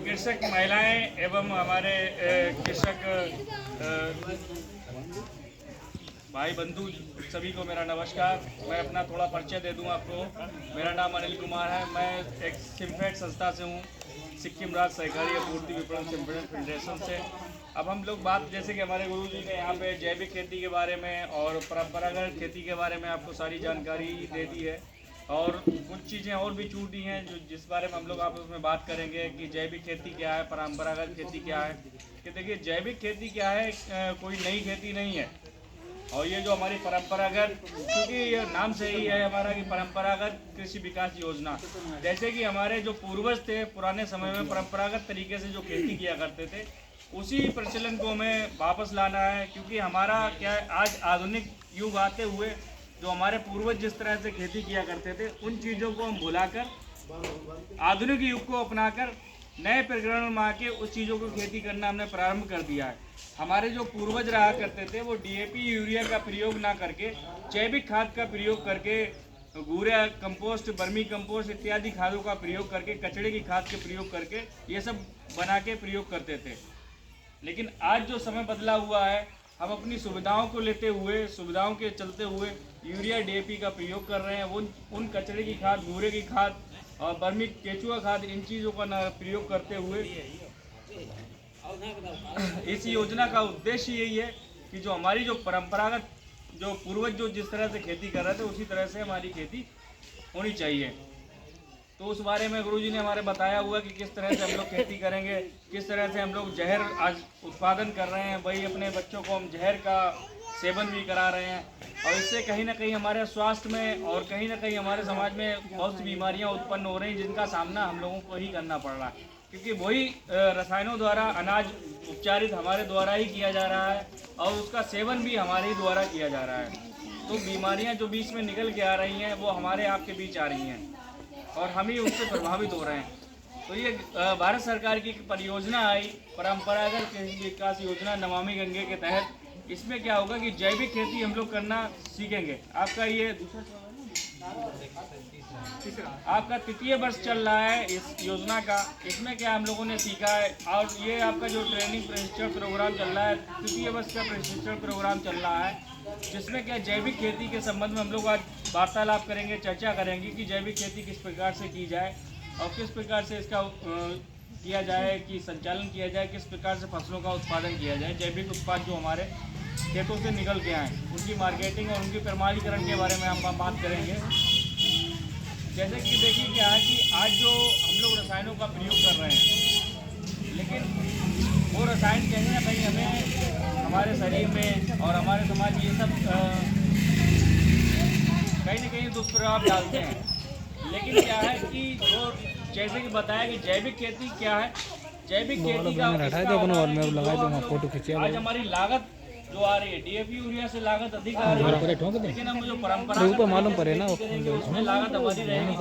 कृषक महिलाएं एवं हमारे कृषक भाई बंधु सभी को मेरा नमस्कार। मैं अपना थोड़ा परिचय दे दूं आपको। मेरा नाम अनिल कुमार है। मैं एक सिम्फेड संस्था से हूं, सिक्किम राज्य सहकारी आपूर्ति विपणन संगठन फेडरेशन से। अब हम लोग बात, जैसे कि हमारे गुरु जी ने यहाँ पे जैविक खेती के बारे में और परंपरागत खेती के बारे में आपको सारी जानकारी दे दी है, और कुछ चीज़ें और भी छूटी हैं जो जिस बारे में हम लोग आपस में बात करेंगे कि जैविक खेती क्या है, परंपरागत खेती क्या है। कि देखिए, जैविक खेती क्या है, कोई नई खेती नहीं है। और ये जो हमारी परंपरागत, क्योंकि ये नाम से ही है हमारा कि परंपरागत कृषि विकास योजना, जैसे कि हमारे जो पूर्वज थे पुराने समय में परंपरागत तरीके से जो खेती किया करते थे, उसी प्रचलन को हमें वापस लाना है। क्योंकि हमारा क्या है, आज आधुनिक युग आते हुए जो हमारे पूर्वज जिस तरह से खेती किया करते थे, उन चीज़ों को हम भुलाकर आधुनिक युग को अपनाकर नए प्रकरण में आके उस चीज़ों को खेती करना हमने प्रारंभ कर दिया है। हमारे जो पूर्वज रहा करते थे वो डीएपी यूरिया का प्रयोग ना करके जैविक खाद का प्रयोग करके, गूरा कंपोस्ट, बर्मी कंपोस्ट इत्यादि खादों का प्रयोग करके, कचड़े की खाद के प्रयोग करके ये सब बना के प्रयोग करते थे। लेकिन आज जो समय बदला हुआ है, हम अपनी सुविधाओं को लेते हुए, सुविधाओं के चलते हुए यूरिया डीएपी का प्रयोग कर रहे हैं। उन कचड़े की खाद, गूरे की खाद और बर्मी केचुआ खाद, इन चीज़ों का प्रयोग करते हुए इस योजना का उद्देश्य यही है कि जो हमारी जो परंपरागत, जो पूर्वज जो जिस तरह से खेती कर रहे थे उसी तरह से हमारी खेती होनी चाहिए। तो उस बारे में गुरुजी ने हमारे बताया हुआ कि किस तरह से हम लोग खेती करेंगे, किस तरह से हम लोग जहर आज उत्पादन कर रहे हैं। वही अपने बच्चों को हम जहर का सेवन भी करा रहे हैं, और इससे कहीं ना कहीं हमारे स्वास्थ्य में और कहीं ना कहीं हमारे समाज में बहुत सी बीमारियां उत्पन्न हो रही हैं, जिनका सामना हम लोगों को ही करना पड़ रहा है। क्योंकि वही रसायनों द्वारा अनाज उपचारित हमारे द्वारा ही किया जा रहा है, और उसका सेवन भी हमारे ही द्वारा किया जा रहा है। तो बीमारियां जो बीच में निकल के आ रही हैं वो हमारे आपके बीच आ रही हैं, और हम ही उससे प्रभावित हो रहे हैं। तो ये भारत सरकार की परियोजना आई, परंपरागत कृषि विकास योजना नमामि गंगे के तहत। इसमें क्या होगा कि जैविक खेती हम लोग करना सीखेंगे। आपका ये आपका तृतीय वर्ष चल रहा है इस योजना का। इसमें क्या हम लोगों ने सीखा है, और ये आपका जो ट्रेनिंग प्रशिक्षण प्रोग्राम चल रहा है, तृतीय वर्ष का प्रशिक्षण प्रोग्राम चल रहा है, जिसमें क्या जैविक खेती के संबंध में हम लोग आज वार्तालाप करेंगे, चर्चा करेंगे कि जैविक खेती किस प्रकार से की जाए और किस प्रकार से इसका किया जाए, कि संचालन किया जाए, किस प्रकार से फसलों का उत्पादन किया जाए। जैविक उत्पाद जो हमारे खेतों से निकल के आए, उनकी मार्केटिंग और उनकी प्रमाणीकरण के बारे में हम बात करेंगे। जैसे कि देखिए क्या है कि आज जो हम लोग रसायनों का प्रयोग कर रहे हैं, लेकिन वो रसायन कहीं ना कहीं हमें हमारे शरीर में और हमारे समाज में ये सब कहीं ना कहीं दुष्प्रभाव डालते हैं। लेकिन क्या है कि वो जैसे कि बताया कि जैविक खेती क्या है, जैविक खेती का आज हमारी लागत जो आ रही है डीएपी यूरिया से लागत अधिक आ रही है, लेकिन हम जो परंपरागत मालूम पड़े ना उसमें लागत हमारी रहेगी,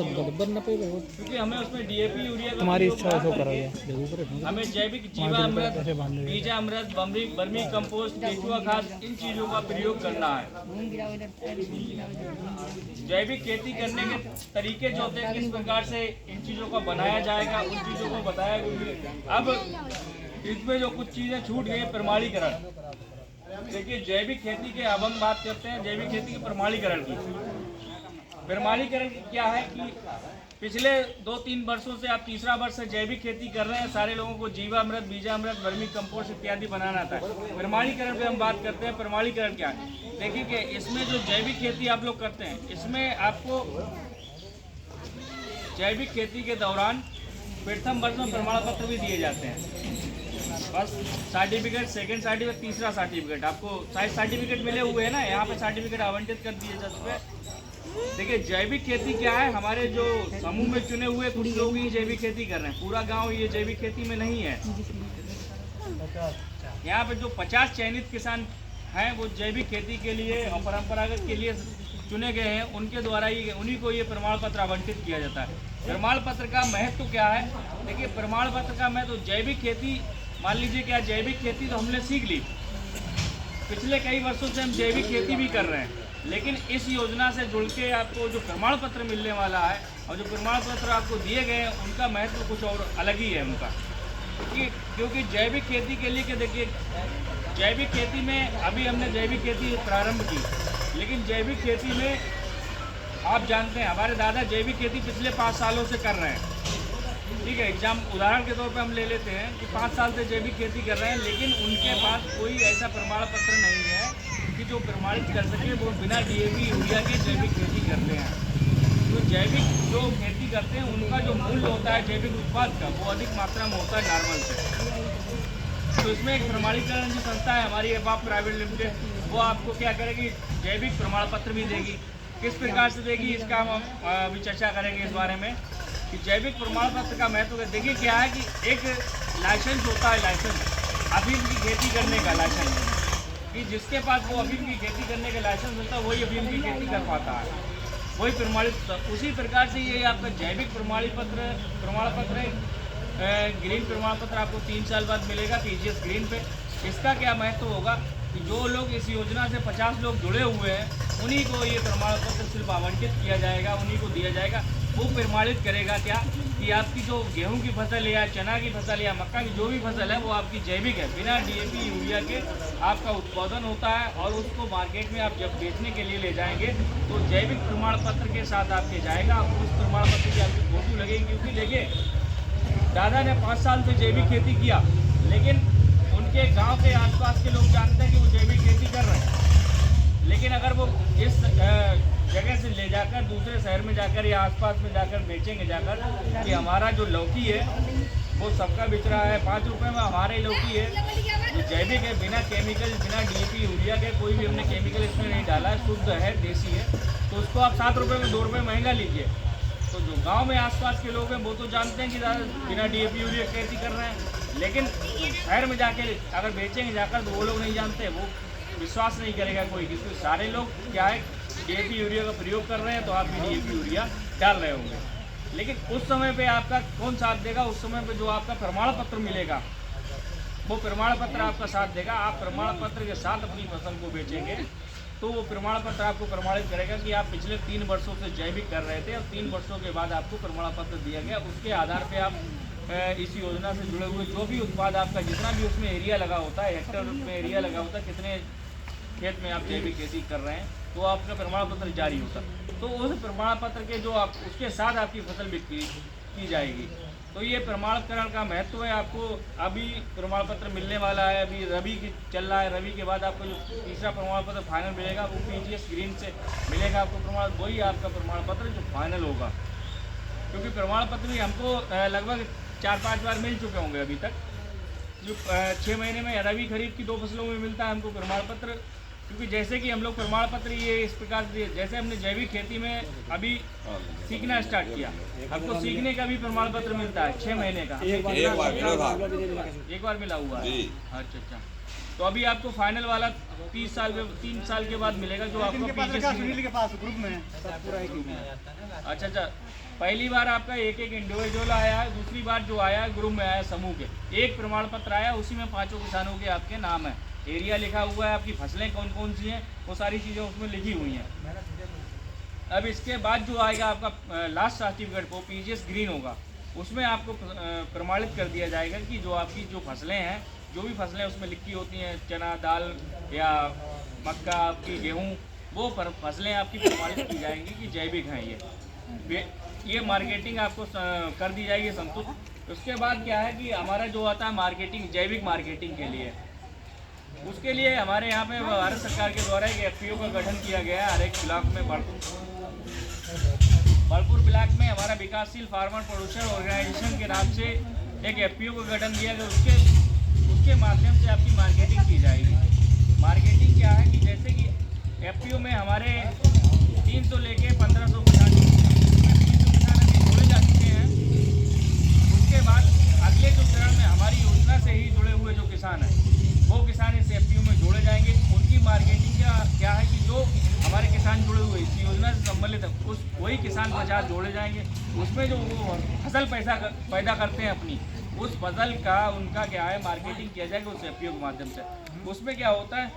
क्योंकि हमें उसमें डीएपी यूरिया तुम्हारी इच्छा हो करोगे। हमें जैविक जीवामृत, बीजामृत, बर्मी कंपोस्ट, केचुआ खाद, इन चीज़ों का प्रयोग करना है। जैविक खेती करने के तरीके जो होते हैं, किस प्रकार से इन चीज़ों को बनाया जाएगा, उन चीज़ों को बताया गया। अब इसमें जो कुछ चीज़ें छूट गई, प्रमाणीकरण। देखिए, जैविक खेती के अब हम बात करते हैं जैविक खेती के प्रमाणीकरण की। प्रमाणीकरण क्या है कि पिछले 2-3 वर्षों से, आप तीसरा वर्ष से जैविक खेती कर रहे हैं, सारे लोगों को जीवामृत, बीजामृत, वर्मी कंपोस्ट इत्यादि बनाना था। प्रमाणीकरण पे हम बात करते हैं। प्रमाणीकरण क्या है? देखिए कि इसमें जो जैविक खेती आप लोग करते हैं, इसमें आपको जैविक खेती के दौरान प्रथम वर्ष में प्रमाण पत्र भी दिए जाते हैं। फर्स्ट सर्टिफिकेट, सेकंड सर्टिफिकेट, तीसरा सर्टिफिकेट। आपको सारे सर्टिफिकेट मिले हुए हैं ना, यहाँ पे सर्टिफिकेट आवंटित कर दिए जाते हैं। देखिए, जैविक खेती क्या है, हमारे जो समूह में चुने हुए कुछ लोग ही जैविक खेती कर रहे हैं, पूरा गांव ये जैविक खेती में नहीं है। यहाँ पे जो 50 चयनित किसान हैं वो जैविक खेती के लिए और परंपरागत के लिए चुने गए हैं, उनके द्वारा ही उन्हीं को ये प्रमाण पत्र आवंटित किया जाता है। प्रमाण पत्र का महत्व क्या है? देखिए, प्रमाण पत्र का महत्व, जैविक खेती, मान लीजिए क्या जैविक खेती तो हमने सीख ली, पिछले कई वर्षों से हम जैविक खेती भी कर रहे हैं, लेकिन इस योजना से जुड़ के आपको जो प्रमाण पत्र मिलने वाला है और जो प्रमाण पत्र आपको दिए गए हैं, उनका महत्व कुछ और अलग ही है उनका। कि क्योंकि जैविक खेती के लिए, कि देखिए जैविक खेती में अभी हमने जैविक खेती प्रारंभ की, लेकिन जैविक खेती में आप जानते हैं हमारे दादा जैविक खेती पिछले 5 सालों से कर रहे हैं। ठीक है, उदाहरण के तौर पे हम ले लेते हैं कि 5 साल से जैविक खेती कर रहे हैं, लेकिन उनके पास कोई ऐसा प्रमाण पत्र नहीं है कि जो प्रमाणित कर सके वो बिना डीएपी यूरिया के जैविक खेती करते हैं। तो जैविक जो खेती करते हैं उनका जो मूल्य होता है जैविक उत्पाद का, वो अधिक मात्रा में होता है नॉर्मल से। तो इसमें एक प्रमाणीकरण जो संस्था है हमारी एफआप प्राइवेट लिमिटेड, वो आपको क्या करेगी, जैविक प्रमाण पत्र भी देगी। किस प्रकार से देगी इसका हम अभी चर्चा करेंगे इस बारे में कि जैविक प्रमाण पत्र का महत्व। देखिए क्या है कि एक लाइसेंस होता है, लाइसेंस अफीम की खेती करने का लाइसेंस, कि जिसके पास वो अफीम की खेती करने का लाइसेंस मिलता है वही अफीम की खेती कर पाता है, वही प्रमाणित। उसी प्रकार से ये आपका जैविक प्रमाण पत्र है। ग्रीन प्रमाण पत्र आपको 3 साल बाद मिलेगा पीजीएस ग्रीन पे। इसका क्या महत्व होगा कि जो लोग इस योजना से 50 लोग जुड़े हुए हैं उन्हीं को ये प्रमाण पत्र सिर्फ आवंटित किया जाएगा, उन्हीं को दिया जाएगा। वो प्रमाणित करेगा क्या कि आपकी जो गेहूं की फसल या चना की फसल या मक्का की जो भी फसल है वो आपकी जैविक है, बिना डीएपी यूरिया के आपका उत्पादन होता है। और उसको मार्केट में आप जब बेचने के लिए ले जाएंगे तो जैविक प्रमाण पत्र के साथ आपके जाएगा। उस प्रमाण पत्र की आपकी फोटो लगेगी, क्योंकि देखिए दादा ने 5 साल से जैविक खेती किया, लेकिन उनके गांव के आसपास के लोग जानते हैं कि वो जैविक खेती कर रहे हैं। लेकिन अगर वो इस जगह से ले जाकर दूसरे शहर में जाकर या आसपास में जाकर बेचेंगे जाकर कि हमारा जो लौकी है वो सबका बिक रहा है 5 रुपये में, हमारे लौकी है जो जैविक है, बिना केमिकल, बिना डीएपी यूरिया के, कोई भी हमने केमिकल इसमें नहीं डाला है, शुद्ध है, देसी है, तो उसको आप 7 रुपये में 2 रुपये महंगा लीजिए। तो जो गांव में आसपास के लोग हैं वो तो जानते हैं कि बिना डीएपी यूरिया खेती कर रहे हैं, लेकिन शहर में जाके अगर बेचेंगे जाकर तो वो लोग नहीं जानते, वो विश्वास नहीं करेगा कोई, क्योंकि सारे लोग क्या है डीएपी यूरिया का प्रयोग कर रहे हैं, तो आप भी डीएपी यूरिया डाल रहे होंगे। लेकिन उस समय पे आपका कौन साथ देगा? उस समय पे जो आपका प्रमाण पत्र मिलेगा वो प्रमाण पत्र आपका साथ देगा। आप प्रमाण पत्र के साथ अपनी फसल को बेचेंगे तो वो प्रमाण पत्र आपको प्रमाणित करेगा कि आप पिछले 3 वर्षों से जैविक कर रहे थे और 3 वर्षों के बाद आपको प्रमाण पत्र दिया गया। उसके आधार पर आप इस योजना से जुड़े हुए जो भी उत्पाद आपका जितना भी उसमें एरिया लगा होता है, हेक्टेयर में एरिया लगा होता है, कितने खेत में आप जैविक खेती कर रहे हैं, तो आपका प्रमाण पत्र जारी होता है। तो उस प्रमाण पत्र के जो आप उसके साथ आपकी फसल बिक्री की जाएगी। तो ये प्रमाणीकरण का महत्व है। आपको अभी प्रमाण पत्र मिलने वाला है, अभी रबी की चल रहा है, रबी के बाद आपको जो तीसरा प्रमाण पत्र फाइनल मिलेगा वो पीजीएस ग्रीन से मिलेगा आपको प्रमाण, वही आपका प्रमाण पत्र जो फाइनल होगा। क्योंकि प्रमाण पत्र भी हमको लगभग 4-5 बार मिल चुके होंगे अभी तक। जो 6 महीने में रबी खरीफ की 2 फसलों में मिलता है हमको प्रमाण पत्र। क्योंकि जैसे कि हम लोग प्रमाण पत्र ये इस प्रकार से, जैसे हमने जैविक खेती में अभी सीखना स्टार्ट किया, हमको सीखने का भी प्रमाण पत्र मिलता है 6 महीने का। एक बार मिला हुआ है। अच्छा। तो अभी आपको फाइनल वाला 3 साल के बाद मिलेगा, जो आपको के पास ग्रुप में है। अच्छा। पहली बार आपका एक इंडिविजुअल आया है, दूसरी बार जो आया है ग्रुप में आया है, समूह के एक प्रमाण पत्र आया, उसी में 5 किसानों के आपके नाम है, एरिया लिखा हुआ है, आपकी फसलें कौन कौन सी हैं वो सारी चीज़ें उसमें लिखी हुई हैं। अब इसके बाद जो आएगा आपका लास्ट सर्टिफिकेट वो पीजीएस ग्रीन होगा, उसमें आपको प्रमाणित कर दिया जाएगा कि जो आपकी जो फसलें हैं, जो भी फसलें उसमें लिखी होती हैं, चना दाल या मक्का, आपकी गेहूँ, वो फसलें आपकी प्रमाणित की जाएंगी कि जैविक हैं। ये मार्केटिंग आपको कर दी जाएगी संतुष्ट। उसके बाद क्या है कि हमारा जो आता है मार्केटिंग, जैविक मार्केटिंग के लिए, उसके लिए हमारे यहाँ पे भारत सरकार के द्वारा एक एफपीओ का गठन किया गया है। हर एक ब्लॉक में बड़पुर ब्लॉक में हमारा विकासशील फार्मर प्रोड्यूसर ऑर्गेनाइजेशन के नाम से एक एफपीओ का गठन किया गया। उसके माध्यम से आपकी मार्केटिंग की जाएगी। मार्केटिंग क्या है कि जैसे कि एफपीओ में हमारे 300 लेके 1500 किसान जोड़े जा चुके हैं। उसके बाद अगले जो चरण में हमारी योजना से ही जुड़े हुए जो किसान हैं वो किसान इस एफपीओ में जोड़े जाएंगे। उनकी मार्केटिंग क्या है कि जो हमारे किसान जुड़े हुए इस योजना से संबंधित है वही किसान 50 जोड़े जाएंगे। उसमें जो वो फसल पैदा करते हैं अपनी, उस फसल का उनका क्या है मार्केटिंग किया जाएगा उस एफपीओ के माध्यम से। उसमें क्या होता है